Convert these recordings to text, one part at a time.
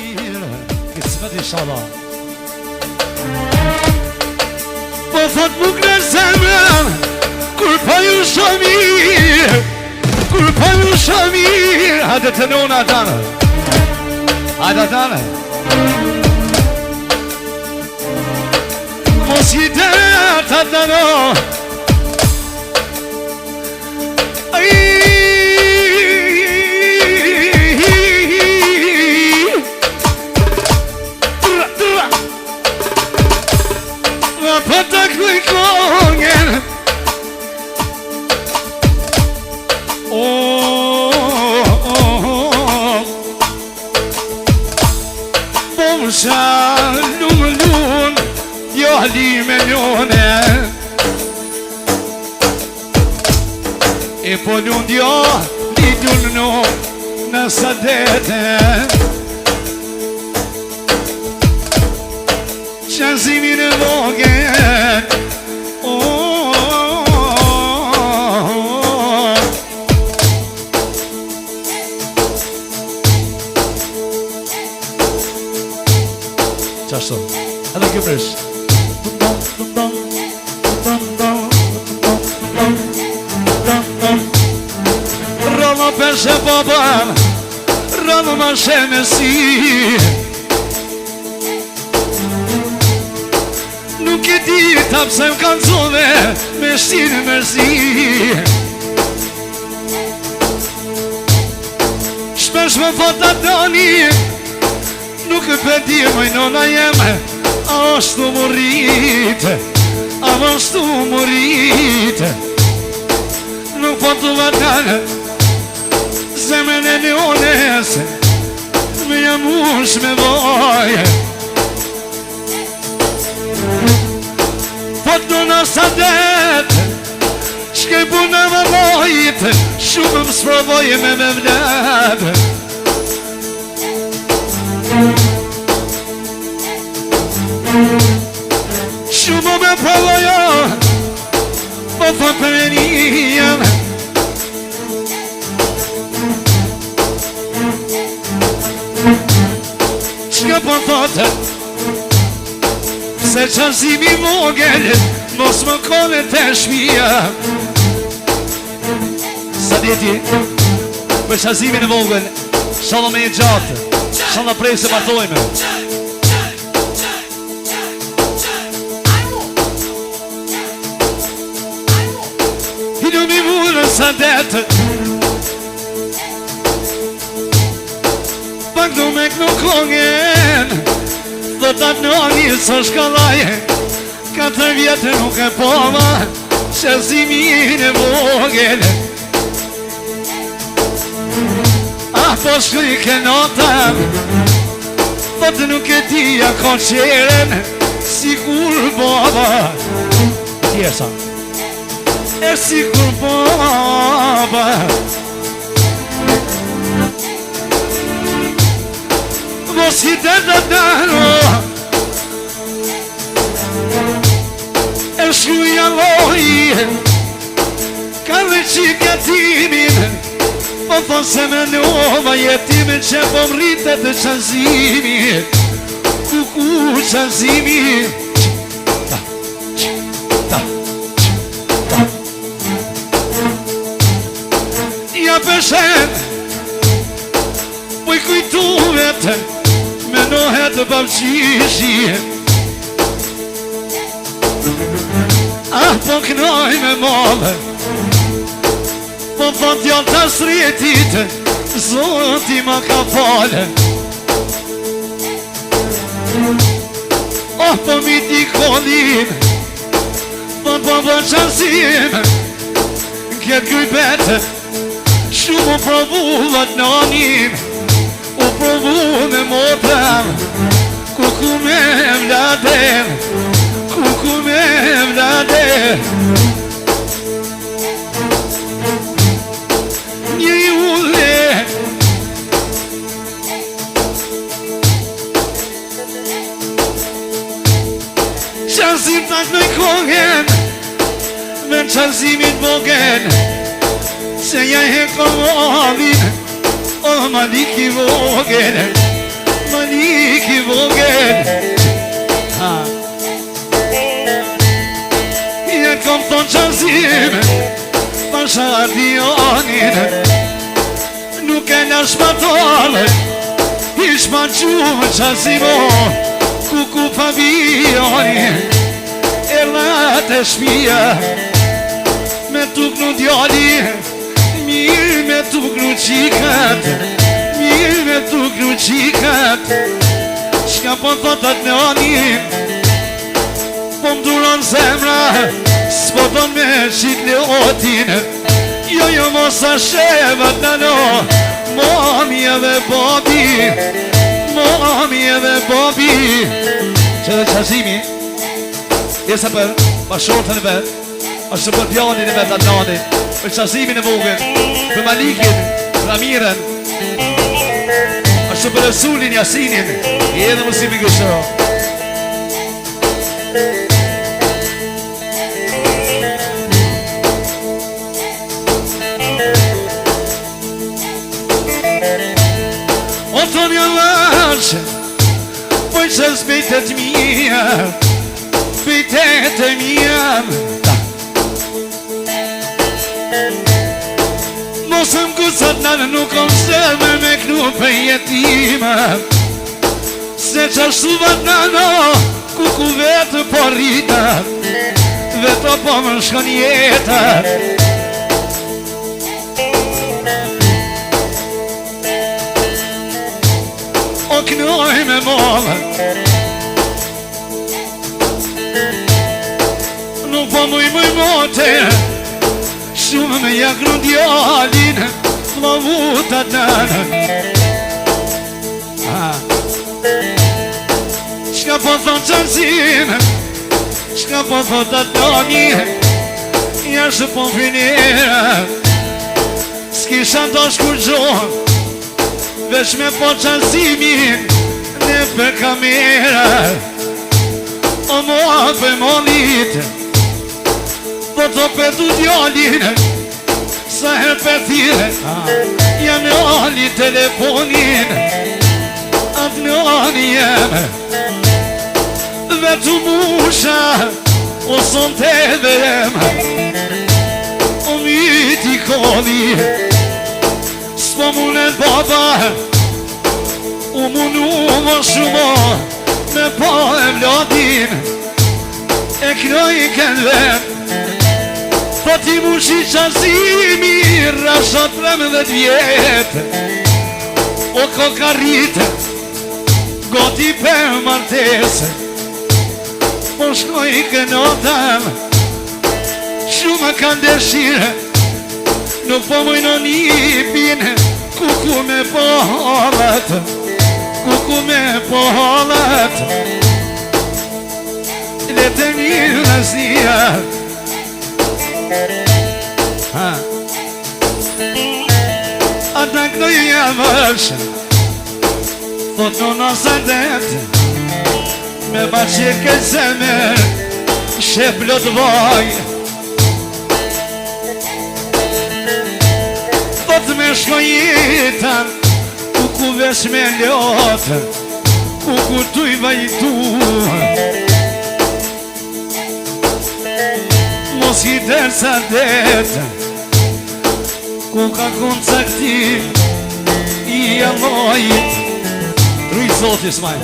mirë këtë smet inshallah. Po thot më kërë zemrën kur pa ju shamirë, kur pa ju shamirë. Hajde të nona tanë, hajde tanë. Mos i der të dëno halime njone e po lundjo një djulno në sadete qënzimin e vogen qashto edhe kjo prish Rëllë përse babam, rëllë më shemë si Nuk e di ta pse më kanë zove me shtinë mërzi Shpesh më fata dani, nuk e përdi mëj nona jeme A është më rritë, a është më rritë Nuk po të vatanë zemën e njënës me jam ush me vaj Po të në sadet Shkej punë më vojt Shumë më sprovoj me vlet Shumë me provojo Po thot për e njëm Qka po thotë Se qazimi vogel Mos më kone të shpia Sa djeti Për qazimin e vogel Shalom me e gjatë Shalom prej se martojme Hidu mi vurë sa detë Pak du me kënu kongen Dhe ta në një së shkallaje 4 vjetë nuk e poma Qëzimin e vogel Ah, po shkri ke notëm Dhe të nuk e tia ko qeren Sigur baba Tjesa E sigur baba Mos i të dëno E shkuja loj Ka dhe qika timin Po thonë se me nova jetimin Që po mritet të qazimi Kuku qazimi Ja përshet Po i kujtu vetë Me nohet të babqishi Ah, po knoj me mollë Po thot janë të srjetit Zoti ma ka falë Oh, po mi t'i kollin Po qansim Këtë kujbetë Shumë provuvat nanim U provu me motëm Kuku me vladem Kuku me vladem Një ulle Qazim tak në kongen Me qazimit bogen Se ja he komovin O Maliki vogel Maliki shardionin nuk e në shpatole ish ma qumë qasimo kuku pavionin e rrate shpia me tuknu djali mirë me tuknu qikat mirë me tuknu qikat shka po thotat në anin po m'duron zemra s'po don me qit leotin jo jo mos a shevat nano mami edhe bobi mami edhe bobi që dhe qasimi jesa për bashortën e vet është për pjanin e vet atë nani për qasimin e vogën për Malikin, Ramiren është për Resulin, Jasinin i edhe mësimi gështëro O të një lërqë poj që zbejtet mija bejtet e mija Mosëm kusat nërë nuk kom sëmë me knu për jetima Se qashtu vat nano kuku vetë po rita Veto po më shkon jeta O knoj me mollë Nuk po muj mote Shumë me jakru djallin Flavutat nënë Shka po thonë qërësin Shka po thotat nani Jashtë po finira S'kisha do shkur gjohë Vesh me po qërësimin Në për kamera O mua për mollit Po të petu djallin Sa her për thire Jam në ali telefonin Atë në ali jem Vetu musha O son të verem O miti kodi S'po munet baba U munu më shumë Me po e vladin E knoj kënë vet Po ti mushi qasimi Rasha 13 vjet O kokarit Goti për martes Po shkoj kënotam Shumë kanë dëshirë Nuk po mujno njipin Kuku me pohalat Kuku me pohalat Lete një nësia Ata kënoj jam është Thot në nësadet Me baqe këtë zemer Shep lot vaj Thot me shko jetan Kuku vesh me lot Kuku tuj vajtu Mos i dërsa det Ku ka kun caktim I allojit Truj zotis maj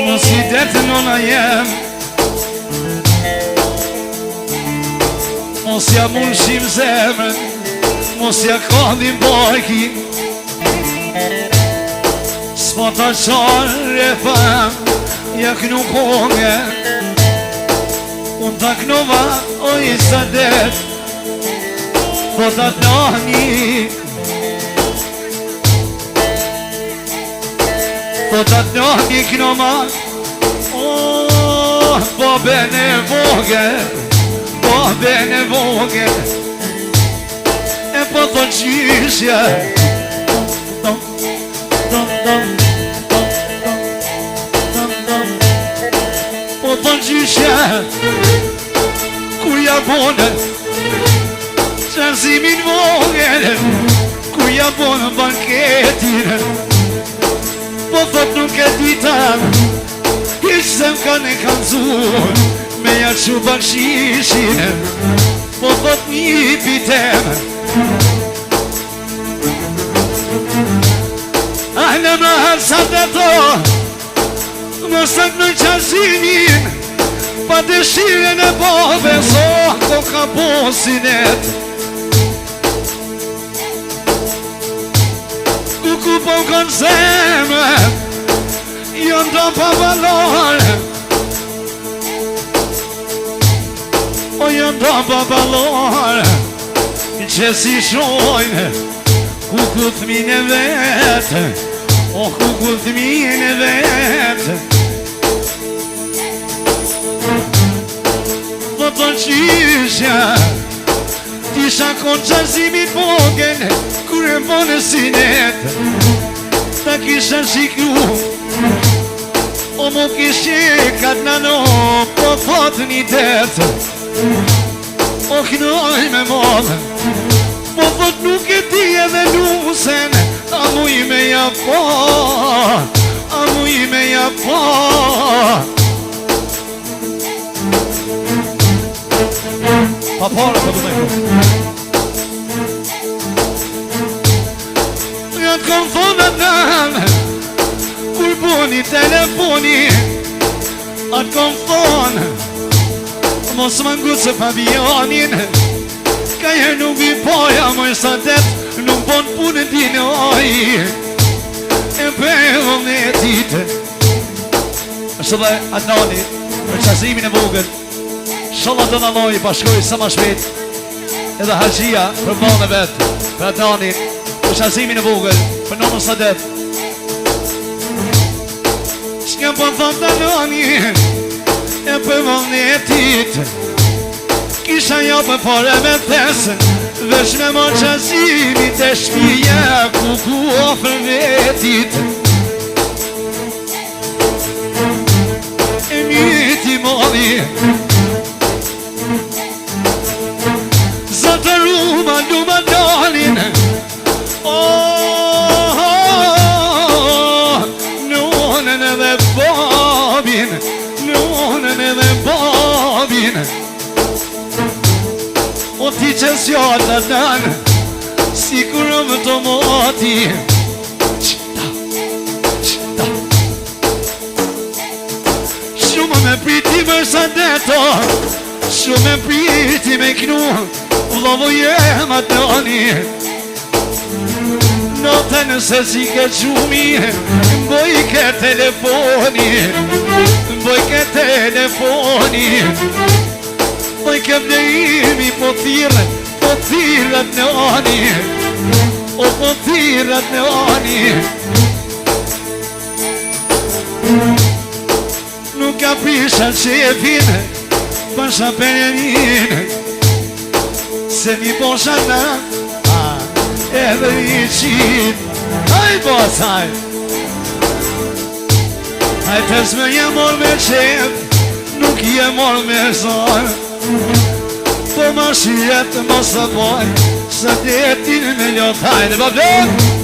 Mos i dërtë nona jem Mos ja munshim zemën Mos ja kodhim bojki S'po të qarë e fam Ja kënu konge Unë të knova O i sadet Po të nani Po të nani knoma O Po bene voge Po bene voge E po të gjyshja Po të gjyshja Ku ja bone Qërësimin vogel Ku ja bone banketin Po thot nuk e ditam Ish se m'kane kanë zur Me ja që bakshishin Po thot një pitem Ahle më harsat e to Më sëk në qasinin Pa dëshire në bobe So ko ka posinet Ku po kanë zemë Jo ndo pa valor O jo ndo pa valor Që si shojnë Ku thmine vetë O ku thmine vetë Po të qishja Tisha konë qazimit mogen Kure më në sinet Ta kisha shikju O mu kishe kat në no Po thot një tëtë O knoj me modë Po thot nuk e ti edhe lusen A mu i me ja po A mu i me ja po Pa para për të me po Atë kom thonat nëmë Kur boni telefoni Atë kom thonë Mos më ngusë pavionin Ka jer nuk vi poja Moj sa det Nuk bon punë dinë oj E përë në ditë Shë dhe atë nani Për qazimin e vogën Sholla do në loj Bashkoj sa ma shpet Edhe haqia për mënë vetë Për atë nani Për qazimin e vogël, për nonën Sadet Shka po thot të noni E për vullnetit Kisha jo për fore me thesën Vesh me mo qazimit e shpija Ku ofër vetit E miti modi Zotë ruma luma dalin Nonën edhe babin Nonën edhe babin O ti që s'jallë të dënë Si kurë më të moti Qita Qita Shumë me priti vërsa deto Shumë me priti me knu Vlovo jem atë noni Note nëse si ke qumi Mboj ke telefoni Mboj ke telefoni Mboj ke vlerimi Po thirët në ani O po thirët në ani Nuk ka prisha qefin Pasha perenin Se mi posha në Edhe i qit Haj bosaj Haj tës me je mor me qep Nuk je mor me zor Po ma shijet mos të boj Se detin me ljot Hajde babdek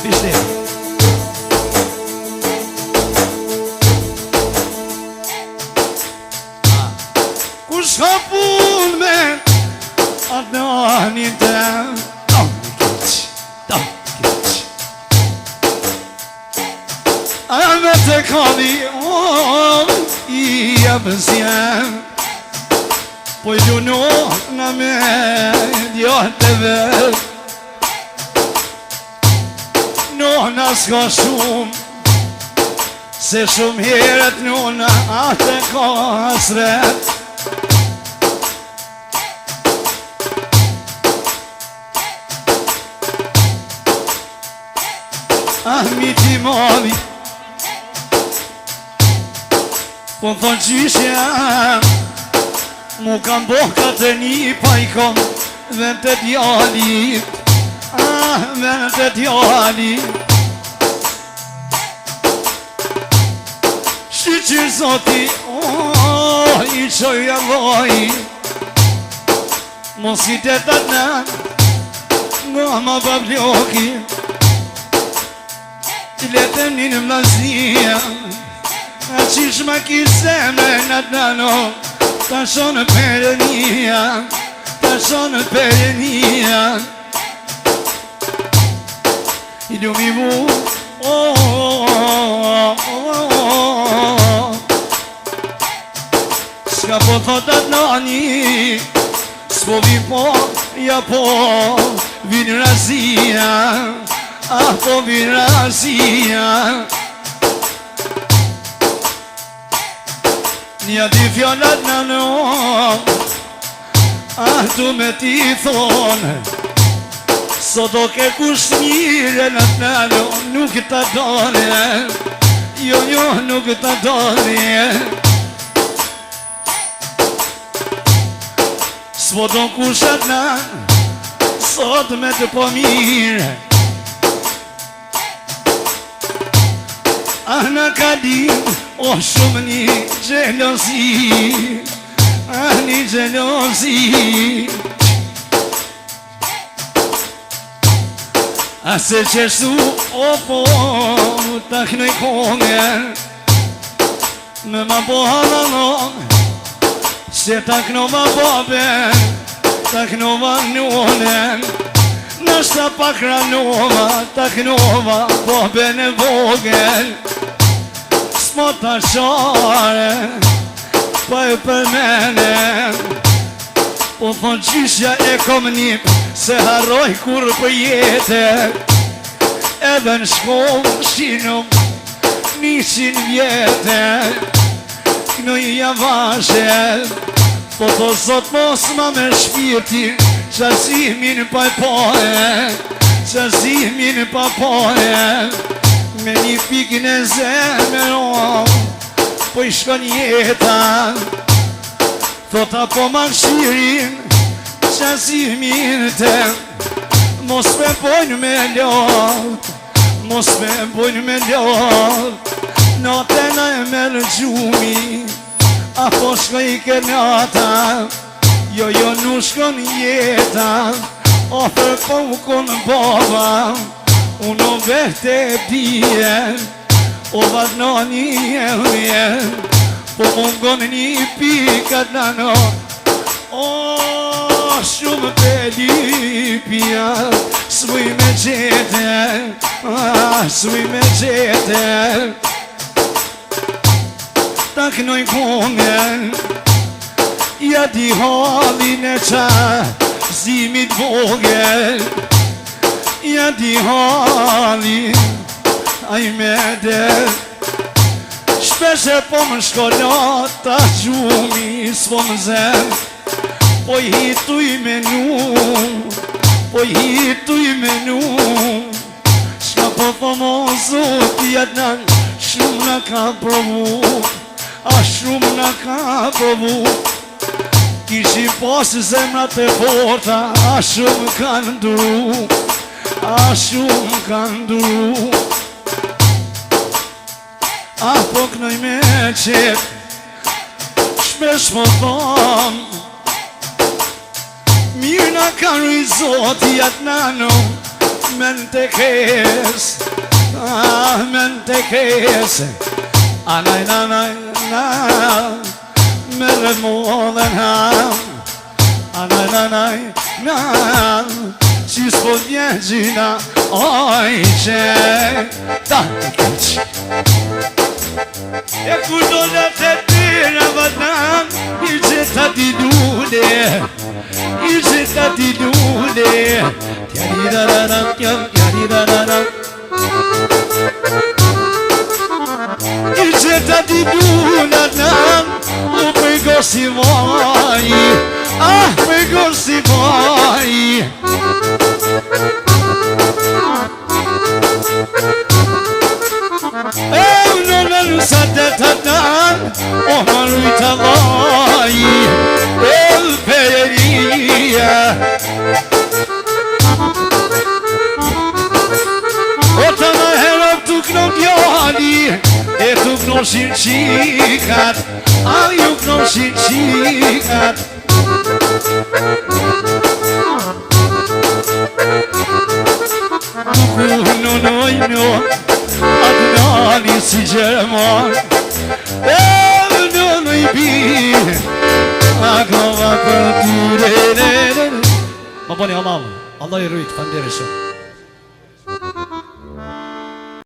Viste. Kush ka kali I jabësjem Po I luno në me djatëve Nona s'ka shumë Se shumë herët nona atë ka hasret Miti mali Po më thonë qyshe Mu kam boka të një pa I kom Vend të djallit Vend të djallit Shqyqyr zoti I qoj alloj Mos I të të nën Nga ma babloki Ti letëm një në mlaznia A qish ma ki zemre në të nano Ta shonë përënia Ta shonë përënia I lumi mu Ska po thotat nani S'po vi po, ja po Vinë razia po vinë razia Nja di fjallat në në tu me ti thonë Sot do ke kush mire në të në Nuk të dole Jo, nuk të dole S'po do kushat në Sot me të po mire Në kalim, shumë një gjelozi Një gjelozi Se qeshtu, po, ta knoj kongen Me ma po halalon Se ta knova baben Ta knova nunen Nështë pak ranova, ta knova baben e vogel S'mo ta share, pa e përmenem Po thonë qishja e kom njip, se harroj kur për jetë Edhe në shkollë shinëm, 100 vjetë Knoj javashe, po to zot mos ma me shpirti Qazimin pa pohe, qazimin pa pohe Me një pikin e zemëron Po I shkon jeta Thota po ma shirin Qazimin te Mos me bojnë me lot Mos me bojnë me lot Natena e me në gjumi Apo shkoj I ke nata Jo nuk shkon jeta Ofër po u konë baba Uno vete e bje O vat nani e vje Po mungon një pikat nano Shumë pelipja S'vuj me gjete S'vuj me gjete Ta knoj kongen Ja di halin e qa Zimit vogel Ja di halin Aj me der Shpeshe po më shkollat Ta gjumi s'po më zem Po I hituj me nu Po I hituj me nu Shka po mo zoti Adnan Shumë në ka provu A shumë në ka provu Kishim pas zemrat e forta A shumë kanë nduru A shumë kanë nduru A po knoj me qep Shpesh po thom Mirë na kanë rizoti atë nano Men të kes Men të kes Anaj nanaj nanaj Merë modhen ham Anaj nanaj nanaj Që s'po vjen gjina Oj që Ta i këq E kur do në të tira vatan I gjitha ti lule I gjitha ti lule Tjariraram, tjariraram I gjitha ti lule U me gosi vaj Ah, me gosi vaj Në sa të të tan O manuj të vaj El peria O të në herë të kënë djali E të kënë shirqikat A ju kënë shirqikat Në nojnë Adnani si Gjerman E në i bi Akova për tyre Ma boni Allah i rujt, fandere shumë